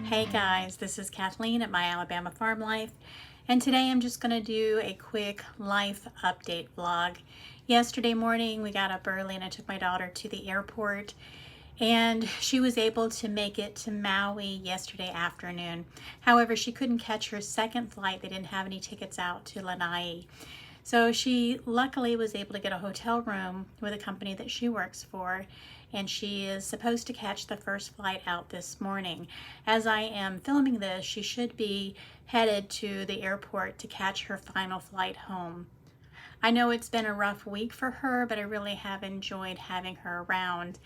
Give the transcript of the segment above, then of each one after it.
Hey guys, this is Kathleen at My Alabama Farm Life, and today I'm just going to do a quick life update vlog. Yesterday morning we got up early and I took my daughter to the airport, and she was able to make it to Maui yesterday afternoon. However, she couldn't catch her second flight. They didn't have any tickets out to Lanai. So she luckily was able to get a hotel room with a company that she works for, and she is supposed to catch the first flight out this morning. As I am filming this, she should be headed to the airport to catch her final flight home. I know it's been a rough week for her, but I really have enjoyed having her around.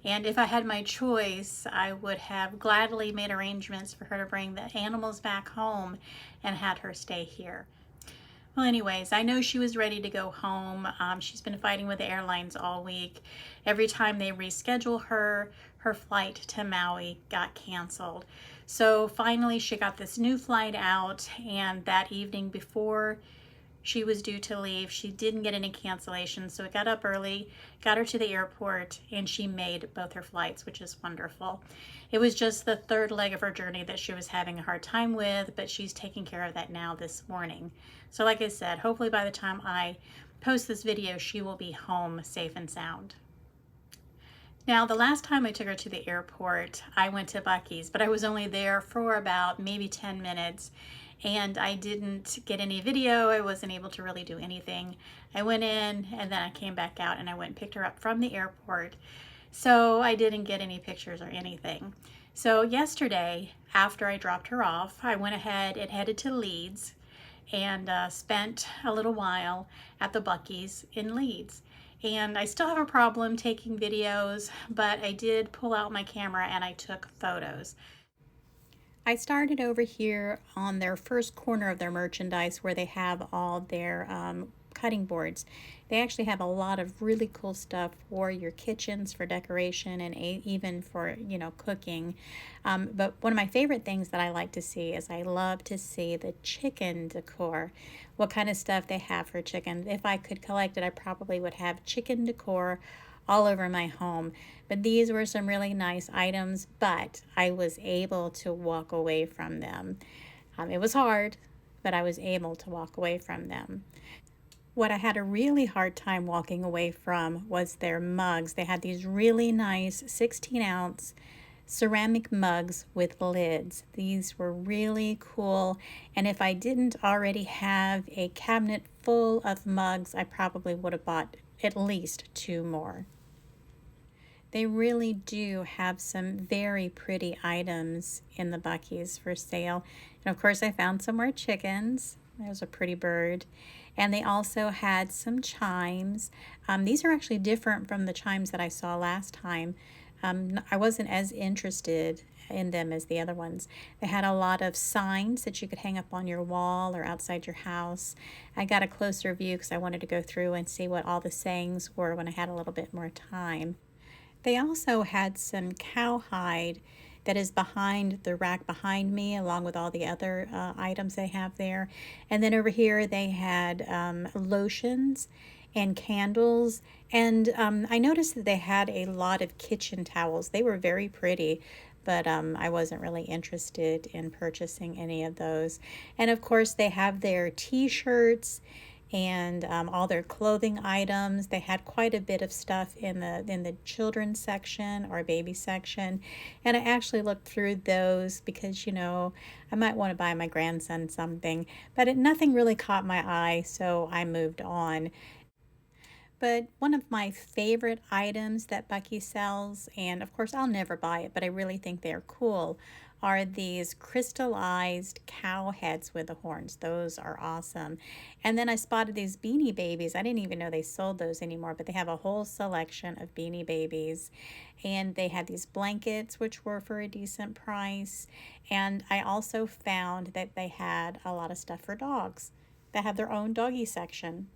And if I had my choice, I would have gladly made arrangements for her to bring the animals back home and had her stay here. Well, anyways, I know she was ready to go home. She's been fighting with the airlines all week. Every time they reschedule her, her flight to Maui got canceled. So finally she got this new flight out, and that evening before she was due to leave, she didn't get any cancellations. So we got up early, got her to the airport, and she made both her flights, which is wonderful. It was just the third leg of her journey that she was having a hard time with, but she's taking care of that now this morning. So like I said, hopefully by the time I post this video, she will be home safe and sound. Now, the last time I took her to the airport, I went to Bucky's, but I was only there for about maybe 10 minutes, and I didn't get any video. I wasn't able to really do anything. I went in, and then I came back out, and I went and picked her up from the airport, so I didn't get any pictures or anything. So yesterday, after I dropped her off, I went ahead and headed to Leeds and spent a little while at the Bucky's in Leeds. And I still have a problem taking videos, but I did pull out my camera and I took photos. I started over here on their first corner of their merchandise where they have all their cutting boards. They actually have a lot of really cool stuff for your kitchens, for decoration, and even for, cooking. But one of my favorite things that I like to see is I love to see the chicken decor. What kind of stuff they have for chicken. If I could collect it, I probably would have chicken decor all over my home. But these were some really nice items, but I was able to walk away from them. It was hard, but I was able to walk away from them. What I had a really hard time walking away from was their mugs. They had these really nice 16-ounce ceramic mugs with lids. These were really cool, and if I didn't already have a cabinet full of mugs, I probably would have bought at least 2 more. They really do have some very pretty items in the Bucky's for sale. And of course I found some more chickens. There's a pretty bird. And they also had some chimes. These are actually different from the chimes that I saw last time. I wasn't as interested in them as the other ones. They had a lot of signs that you could hang up on your wall or outside your house. I got a closer view because I wanted to go through and see what all the sayings were when I had a little bit more time. They also had some cowhide that is behind the rack behind me, along with all the other items they have there. And then over here they had lotions and candles. And I noticed that they had a lot of kitchen towels. They were very pretty, but I wasn't really interested in purchasing any of those. And of course they have their t-shirts and all their clothing items. They had quite a bit of stuff in the children's section or baby section, and I actually looked through those because I might want to buy my grandson something, but nothing really caught my eye, so I moved on. But one of my favorite items that Bucky sells, and of course I'll never buy it, but I really think they're cool, are these crystallized cow heads with the horns. Those are awesome. And then I spotted these Beanie Babies. I didn't even know they sold those anymore, but they have a whole selection of Beanie Babies. And they had these blankets, which were for a decent price. And I also found that they had a lot of stuff for dogs. They have their own doggy section.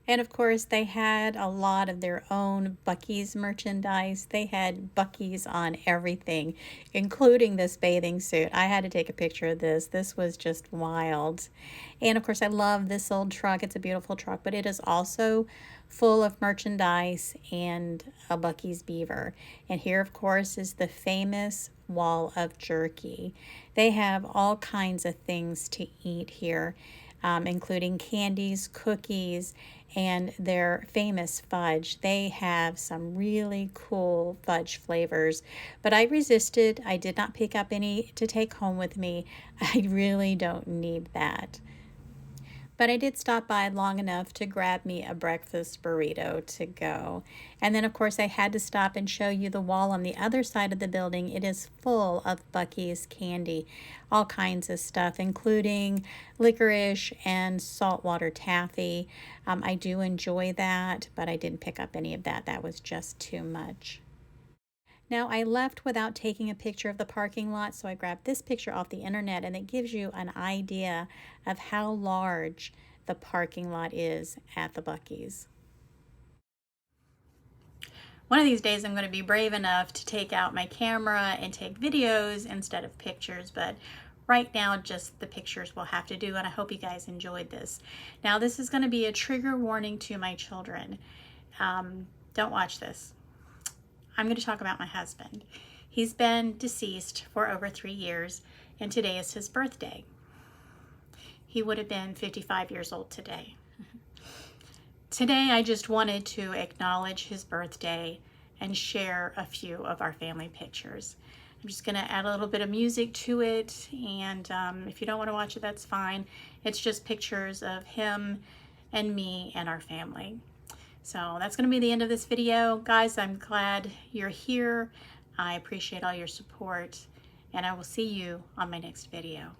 And of course, they had a lot of their own Bucky's merchandise. They had Bucky's on everything, including this bathing suit. I had to take a picture of this. This was just wild. And of course, I love this old truck. It's a beautiful truck, but it is also full of merchandise and a Bucky's beaver. And here, of course, is the famous wall of jerky. They have all kinds of things to eat here, including candies, cookies, and their famous fudge. They have some really cool fudge flavors, but I resisted. I did not pick up any to take home with me. I really don't need that. But I did stop by long enough to grab me a breakfast burrito to go. And then, of course, I had to stop and show you the wall on the other side of the building. It is full of Bucky's candy, all kinds of stuff, including licorice and saltwater taffy. I do enjoy that, but I didn't pick up any of that. That was just too much. Now, I left without taking a picture of the parking lot, so I grabbed this picture off the internet, and it gives you an idea of how large the parking lot is at the Bucky's. One of these days I'm going to be brave enough to take out my camera and take videos instead of pictures, but right now just the pictures will have to do, and I hope you guys enjoyed this. Now, this is going to be a trigger warning to my children. Don't watch this. I'm going to talk about my husband. He's been deceased for over 3 years, and today is his birthday. He would have been 55 years old today. Today, I just wanted to acknowledge his birthday and share a few of our family pictures. I'm just going to add a little bit of music to it, and if you don't want to watch it, that's fine. It's just pictures of him and me and our family. So that's going to be the end of this video. Guys, I'm glad you're here. I appreciate all your support, and I will see you on my next video.